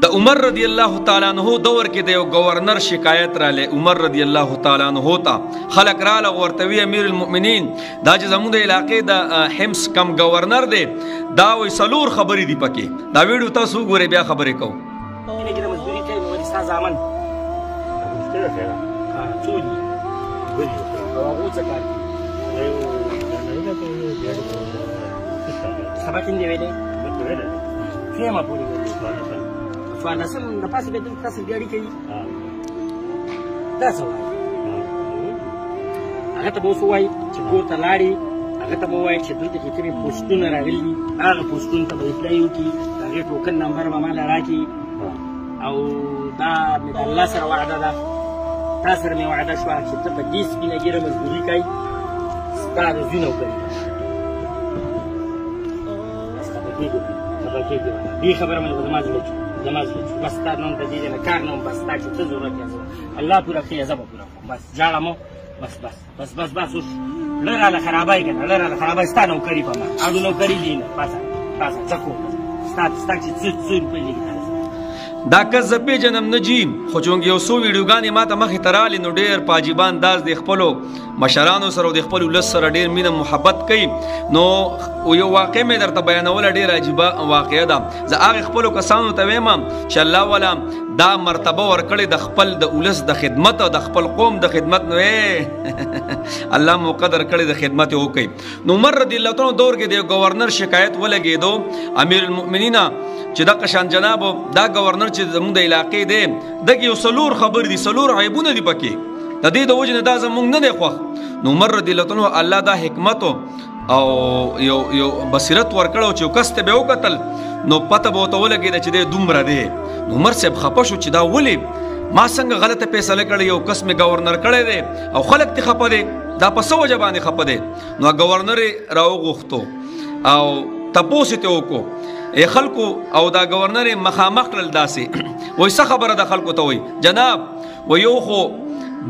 د عمر رضی الله تعالی عنہ دور کې د یو گورنر شکایت رااله عمر رضی الله تعالی عنہ ته خلک رااله ورته وی امیر المؤمنین دا چې زموږ د علاقې د حمص کم گورنر دی دا وی سلور خبرې دی پکې دا ویډیو تاسو ګورئ بیا خبرې کوو کې د مزدوري کوي نو ستا زامن مشکله ده څو دي او هغه څه کوي سبا کې دی ویلې فيما پوری فانا سم د پاسه به تاسو ګاډي کوي دا څه وایي هغه ته به اوس وایي چې کور ته لاړې هغه ته به وایي چې دلته کې کومې پوسټونه راغلي دي هغه پوسټونو ته به اپلای وکړي د هغې ټوکن نمبر به ماله راکړي او دا مې د الله سره وعده ده تا سره مې وعده شوه چې ته په دې سپینه ګیره مزدوري کوې ستا د زوی نوکري دې خبره مې زما زړه شو بس تا نوم ته دې نه کار نه بس تا چې څه ضرورت یې الله پوره کړي زه به پوره کړم بس جاړه مو بس اوس لږ راله خرابای که نه لږ راله خرابای ستا نوکري په ما او د نوکري دي نه پاسه څه کوم ستا چې څه روپۍ لګي دا کس زه پیژنم نه جي خو چونکې یو څو ویډیوګانې ما ته مخې ته رالې نو ډېر په عجیبه انداز د خپلو مشرانو سره او د خپل ولس سره ډېر مینه محبت کوي نو یو واقع مې درته بیانوله ډېره عجیبه واقعه ده زه هغې خپلو کسانو ته ویم چې الله والا دا مرتبه ورکړې د خپل د ولس د خدمت او د خپل قوم د خدمت نو الله مو قدر کړی د خدمت یې وکړي نو عمر رضی الله تعالی دور کې د گورنر شکایت ولګېدو امیر المؤمنین چې دا قشان جناب دا گورنر چې زموږ د علاقې دی دغه یو سلور خبر دي سلور عیبونه دي پکې د دې د وجې نه دا زموږ نه دی خوښ نو عمر رضی الله عنه الله دا حکمت او یو بصیرت ورکړو چې کس ته به وکتل نو پته به ورته ولګېده چې دی دومره دی نو عمر صاحب خفه شو چې دا ولې ما څنګه غلطه فیصله کړې یو کس مې گورنر کړی دی او خلک ته خفه دی دا په څه وجه باندې خفه دی نو گورنر یې راوغوښتو او تپوس یې ته وکړو خلکو او دا گورنر مخامخ کړل داسې وایي څه خبره ده خلکو ته وایي جناب و یو خو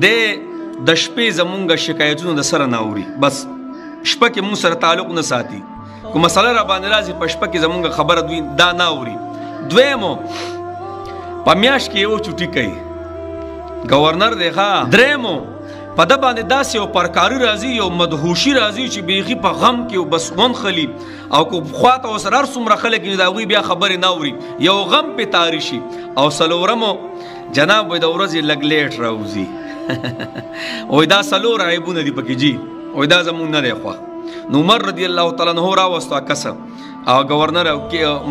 د شپې زمونږ شکایتونه د سره نه اوري بس شپه کې مونږ سره تعلق نه ساتي که مسله را باندې راځي په شپه کې زمونږ خبره دوی دا نه اوري دویمو په میاشت کې یو چوټي کوي گورنر دی ښه دریمو په ده باندې داسې یو پرکاري راځي یو مدهوشي راځي چې بیخي په غم کې بس ونخلي او که خواته ورسره هر څومره خلک وي د هغوی بیا خبرې نه اوري یو غم پې تاري شي او څلورمو جناب وایي د ورځې لږ لیټ راوځي وایي دا څلور عیبونه دي پکې جي وایي دا زمونږ نه دی خوښ نو عمر رضی الله تعالی عنه راوستو کسه او گورنر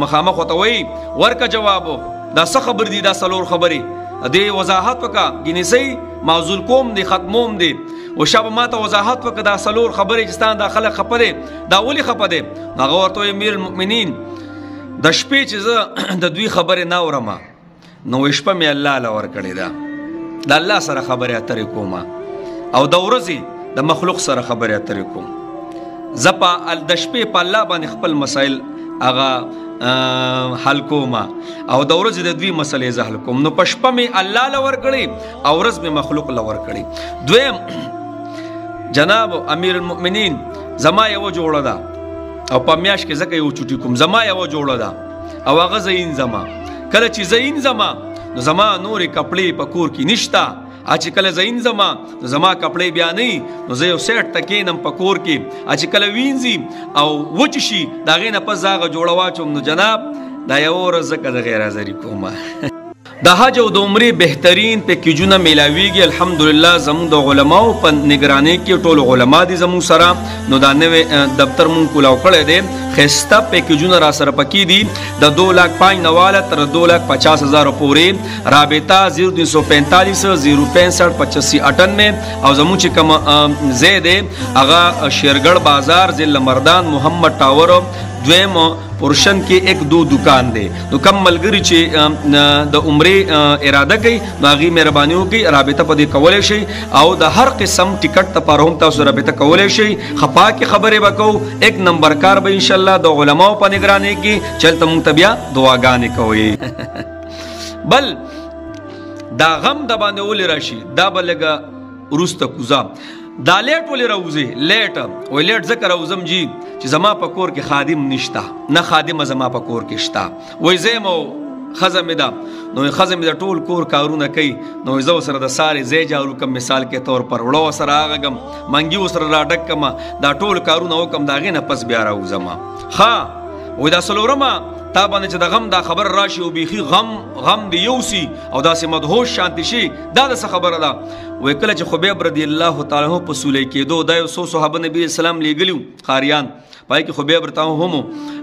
مخامخ ورته وایي ورکه جواب دا څه خبر دي دا څلور خبرې دې وضاحت وکړه ګینې صحیح معذول کوم دی ختموم دی و شب ما ته وضاحت وکړه دا څلور خبرې چې ستا دا خلک خفه دی دا ولې خفه دی هغه ورته وایي امیر المؤمنین د شپې چې زه د دوی خبرې نه اورم نو شپه مې الله له ورکړې ده د الله سره خبرې اترې کوم او د ورځې د مخلوق سره خبرې اترې کوم زه د شپې په الله باندې خپل مسایل هغه حل کوم او د ورځې د دوی مسلې زه حل کوم نو په شپه مې الله له ورکړې او ورځ مې مخلوق له ورکړې دویم جناب امیر المؤمنین زما یوه جوړه ده او په میاشت کې ځکه یو چوټي کوم زما یوه جوړه ده او هغه زین زما کله چې زین زما نو زما نورې کپړې په کور کې نشته چې کله زین زما نو زما کپړې بیا نه نو زه یو سیټ ته کینم په کور کې چې کله وینځي او وچ شي د هغې نه پس هغه جوړه واچوم نو جناب دا یوه ورځ ځکه د غیر حاضري کومه د حج او د عمرې بهترین پیکیجونه میلاویږي الحمدلله زموږ د علماو په نگرانۍ کې ټول علما دي زموږ سره نو دا نوې دفتر مونږ کولاو کړی دی ښایسته پیکیجونه را سره پکې دي د 2,05,000 نه تر 2,50,000 پورې رابطه 0345 065 8598 او زموږ چې کوم ځای دی هغه شیرګړ بازار ضلع مردان محمد ټاور دویم پورشن کې 1-2 دکان دی نو کم ملګري چې د عمرې اراده کوي نو هغې مهرباني وکړي رابطه په دې کولی شئ او د هر قسم ټکټ دپاره هم تاسو رابطه کولی شئ خفا کې خبرې به کوو 1 نمبر کار به انشاءالله د علماو په نگرانۍ کې چې هلته موږ ته بیا دعاګانې کوئ بل دا غم د باندې ولې راشي دا به لږه وروسته کوزه دا لیټ ولې راوځي لیټ وایي لیټ ځکه راوځم جي چې زما په کور کې خادم نشته نه خادمه زما په کور کې شته وایي زه یم خزه مې ده نو خزه مې د ټول کور کارونه کوي نو زه ورسره د سارې ځای جارو کم مثال کې طور پر وړو سره هغږم منګي ورسره راډک کمه دا ټول کارونه وکم د هغې نه پس بیا راوځمه ښه وایي دا څلورمه تا باندې چې د غم دا خبر راشي او بیخي غم دی یوسي او داسې مدهوش شانتي شي دا د څه خبره ده وایي کله چې خبیب رضی الله تعالی عنه په سولی کېدو دا یو څو صحابه نبي اسلام لیږلي قاریان پای کې خبیب ورته هم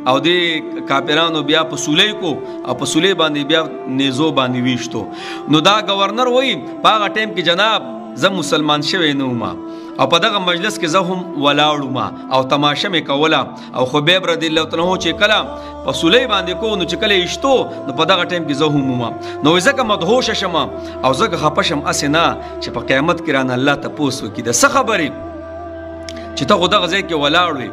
او د کاپیرانو بیا په سولی کو او په سولی باندې بیا نیزو باندې ویشتو نو دا گورنر وایي په هغه ټایم کې جناب زه مسلمان شوی نه وم او په دغه مجلس کې زه هم ولاړم او تماشه مې کوله او خبیب رضی الله تعالی عنه چې کله په سولی باندې کو نو چې کله ایشتو نو په دغه ټایم کې زه هم وم نو ځکه مدهوشه شم او ځکه خفه شم هسې نه چې په قیامت کې رانه الله تپوس وکړي د څه خبرې چې ته خو دغه ځای کې ولاړ وې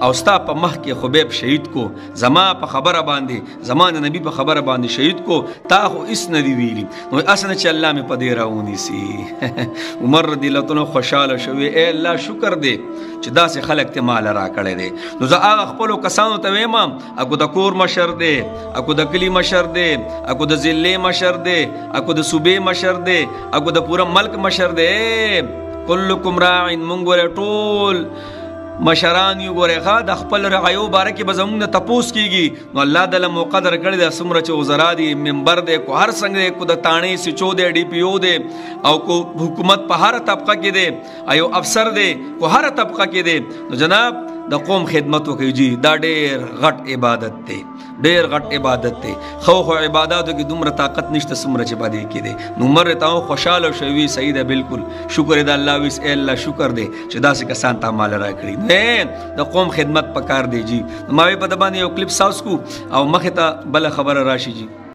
او ستا په مخ کې خبیب شهید کو زما په خبره باندې زما د نبی په خبره باندې شهید کو تا خو هیڅ نه دي ویلي نو هسې نه چې الله مې په دې راونیسي عمر رضی الله تعالی خوشحاله شوی ای الله شکر دی چې داسې خلک ته مال راکړی دی نو زه هغه خپلو کسانو ته ویم اکو د کور مشر دی اکو د کلي مشر دی اکو د ضلعې مشر دی اکو د صوبې مشر دی اکو د پوره ملک مشر دی کلکم راعن مونږ ګوره ټول مشران یو ګورې ښه د خپل رعایو باره کې به زموږ نه تپوس کېږي نو الله دله موقع درکړې ده څومره چې وزرا دي ممبر دی کو هر څنګه دی کو د تاڼې سچو دی ډي پي او دی او کو حکومت په هره طبقه کې دی ایو افسر دی کو هره طبقه کې دی نو جناب د قوم خدمت وکړي جی دا ډېر غټ عبادت دی ډېر غټ عبادت دی خو عباداتو کې دومره طاقت نشته څومره چې باندې کې دی نو عمر ته خوشحاله شوي صحیح ده بالکل شکر دی الله ویس ای الله شکر دی چې داسې کسان ته مال راکړي د قوم خدمت پکار دی جی ما په د باندې یو کلیپ ساوس کو او مخې ته بله خبره راشي جی